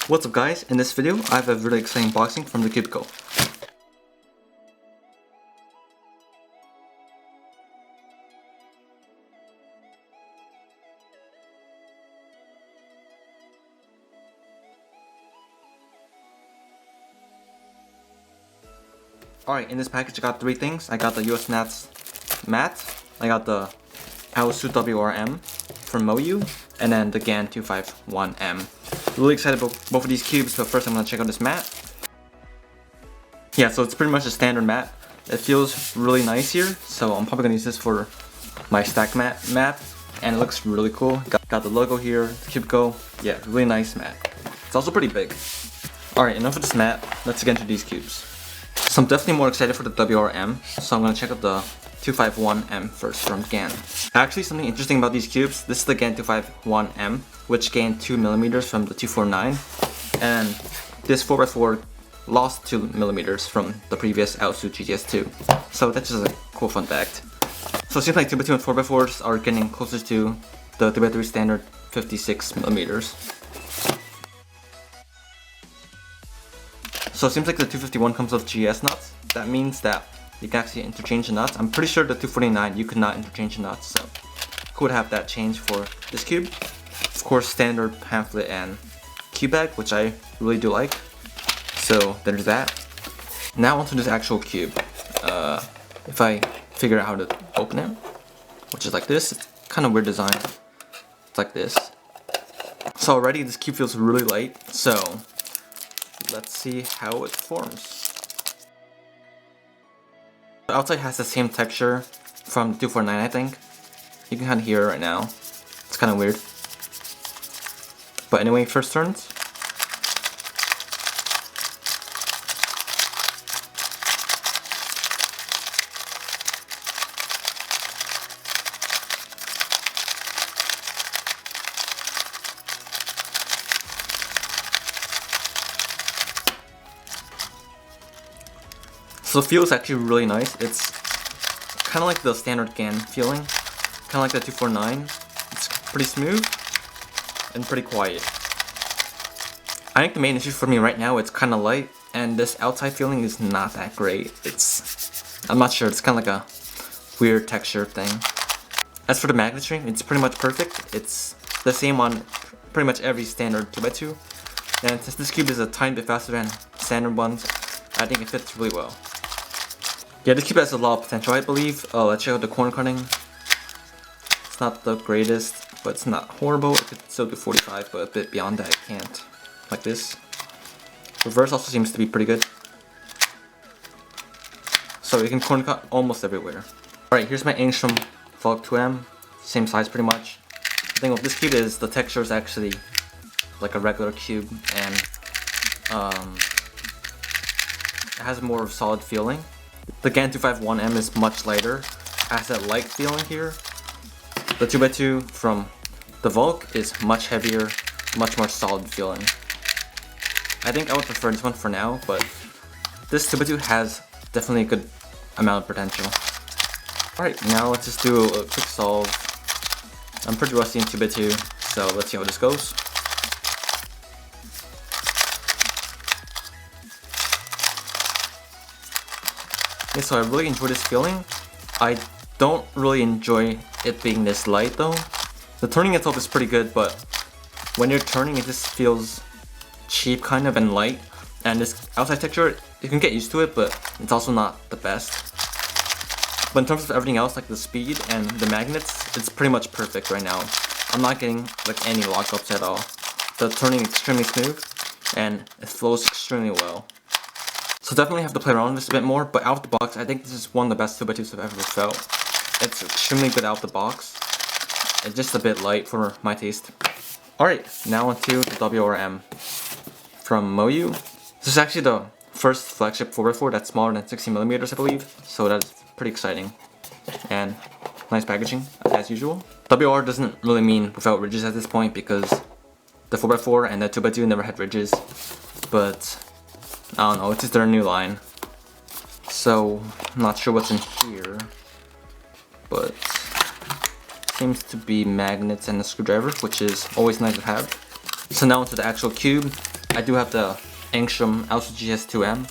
What's up guys, in this video I have a really exciting unboxing from TheCubicle. Alright, in this package I got three things. I got the US Nats mat, I got the AoSu WRM from MoYu, and then the Gan 251M. Really excited about both of these cubes, but first I'm going to check out this mat. Yeah, so it's pretty much a standard mat. It feels really nice here, so I'm probably going to use this for my stack mat, and it looks really cool. Got the logo here, TheCubicle. Yeah, really nice mat. It's also pretty big. Alright, enough of this mat, let's get into these cubes. So I'm definitely more excited for the WRM, so I'm going to check out the 251M first from Gan. Actually, something interesting about these cubes, this is the Gan 251M, which gained 2mm from the 249, and this 4x4 lost 2mm from the previous AoSu GTS2. So that's just a cool fun fact. So it seems like 2x2 and 4x4s are getting closer to the 3x3 standard 56mm. So it seems like the 251 comes with GS nuts. That means that you can actually interchange the nuts. I'm pretty sure the 249 you could not interchange the nuts, so cool to have that change for this cube. Of course, standard pamphlet and cube bag, which I really do like. So there's that. Now onto this actual cube. If I figure out how to open it, which is like this, it's kind of weird design. It's like this. So already this cube feels really light, so let's see how it forms. The outside has the same texture from the 249, I think. You can kind of hear it right now. It's kind of weird. But anyway, first turns. So the feel is actually really nice. It's kind of like the standard Gan feeling, kind of like the 249. It's pretty smooth and pretty quiet. I think the main issue for me right now, it's kind of light, and this outside feeling is not that great. I'm not sure, it's kind of like a weird texture thing. As for the magnetry, it's pretty much perfect. It's the same on pretty much every standard 2x2. And since this cube is a tiny bit faster than standard ones, I think it fits really well. Yeah, this cube has a lot of potential, I believe. Let's check out the corner cutting. It's not the greatest, but it's not horrible. It could still do 45, but a bit beyond that it can't. Like this. Reverse also seems to be pretty good. So you can corner cut almost everywhere. Alright, here's my Angstrom Volk 2M. Same size pretty much. The thing with this cube is the texture is actually like a regular cube, and it has more of a solid feeling. The Gan 251M is much lighter, has that light feeling here. The 2x2 from the Volk is much heavier, much more solid feeling. I think I would prefer this one for now, but this 2x2 has definitely a good amount of potential. Alright, now let's just do a quick solve. I'm pretty rusty in 2x2, so let's see how this goes. Okay, so I really enjoy this feeling. I don't really enjoy it being this light though. The turning itself is pretty good, but when you're turning it just feels cheap kind of and light. And this outside texture, you can get used to it, but it's also not the best. But in terms of everything else, like the speed and the magnets, it's pretty much perfect right now. I'm not getting like any lockups at all. The turning is extremely smooth and it flows extremely well. So definitely have to play around with this a bit more, but out of the box, I think this is one of the best 2x2s I've ever felt. It's extremely good out of the box. It's just a bit light for my taste. Alright, now onto the WRM from MoYu. This is actually the first flagship 4x4 that's smaller than 60mm, I believe. So that's pretty exciting. And nice packaging, as usual. WR doesn't really mean without ridges at this point, because the 4x4 and the 2x2 never had ridges. But I don't know, it's just their new line. So, I'm not sure what's in here, but seems to be magnets and a screwdriver, which is always nice to have. So now into the actual cube. I do have the MoYu AoSu GS2M.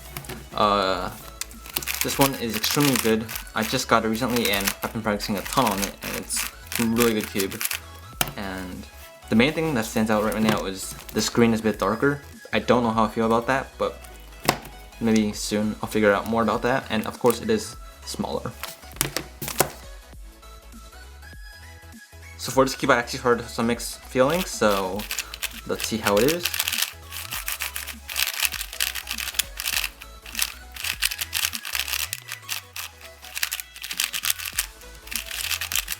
This one is extremely good. I just got it recently and I've been practicing a ton on it, and it's a really good cube. And the main thing that stands out right now is the screen is a bit darker. I don't know how I feel about that, but maybe soon I'll figure out more about that. And of course it is smaller. So for this cube I actually heard some mixed feelings, so let's see how it is.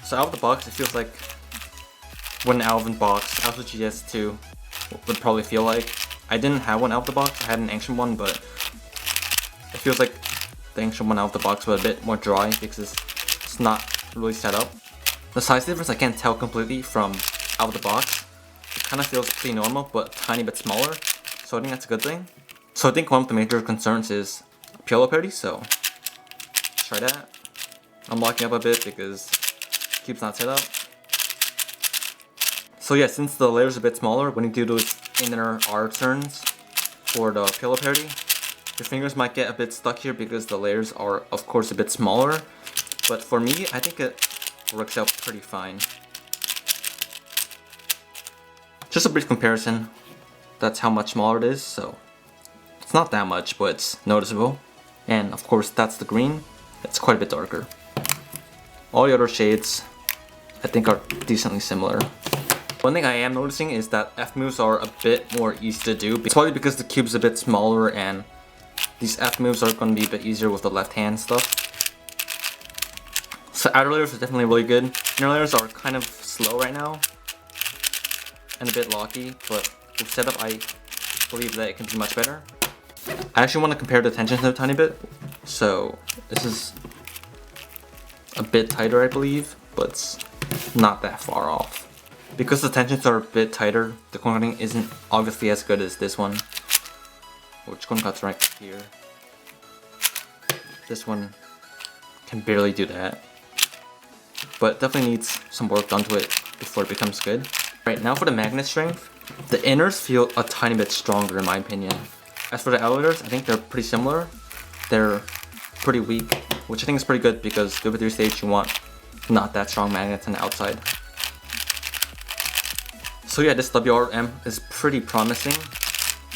So out of the box, it feels like when out of the box, AoSu GS2 would probably feel like. I didn't have one out of the box, I had an ancient one, but it feels like the ancient one out of the box was a bit more dry because it's not really set up. The size difference I can't tell completely from out of the box. It kind of feels pretty normal, but a tiny bit smaller, so I think that's a good thing. So I think one of the major concerns is pillow parity, so let's try that. I'm locking up a bit because cube's not set up. So yeah, since the layer's a bit smaller, when you do those inner R turns for the pillow parity, your fingers might get a bit stuck here because the layers are of course a bit smaller. But for me, I think it works out pretty fine. Just a brief comparison, that's how much smaller it is, so it's not that much, but it's noticeable. And of course that's the green, it's quite a bit darker. All the other shades I think are decently similar. One thing I am noticing is that F moves are a bit more easy to do. It's probably because the cube's a bit smaller and these F moves are going to be a bit easier with the left hand stuff. So outer layers are definitely really good. Inner layers are kind of slow right now and a bit locky, but with setup I believe that it can be much better. I actually want to compare the tensions a tiny bit. So this is a bit tighter I believe, but it's not that far off. Because the tensions are a bit tighter, the coin cutting isn't obviously as good as this one, which coin cuts right here. This one can barely do that, but definitely needs some work done to it before it becomes good. Right, now for the magnet strength, the inners feel a tiny bit stronger in my opinion. As for the outers, I think they're pretty similar. They're pretty weak, which I think is pretty good because the 3 stage you want not that strong magnets on the outside. So yeah, this WRM is pretty promising.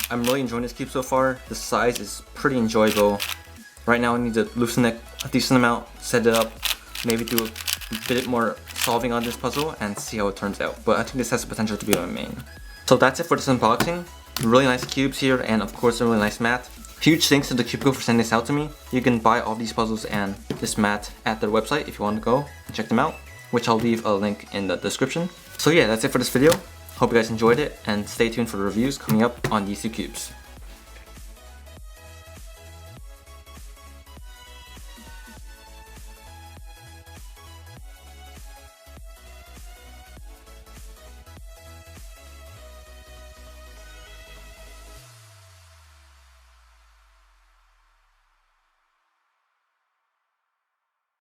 I'm really enjoying this cube so far. The size is pretty enjoyable. Right now I need to loosen it a decent amount, set it up, maybe do a bit more solving on this puzzle and see how it turns out. But I think this has the potential to be my main. So that's it for this unboxing. Really nice cubes here and of course a really nice mat. Huge thanks to TheCubicle for sending this out to me. You can buy all these puzzles and this mat at their website if you want to go and check them out, which I'll leave a link in the description. So yeah, that's it for this video. Hope you guys enjoyed it and stay tuned for the reviews coming up on these two cubes.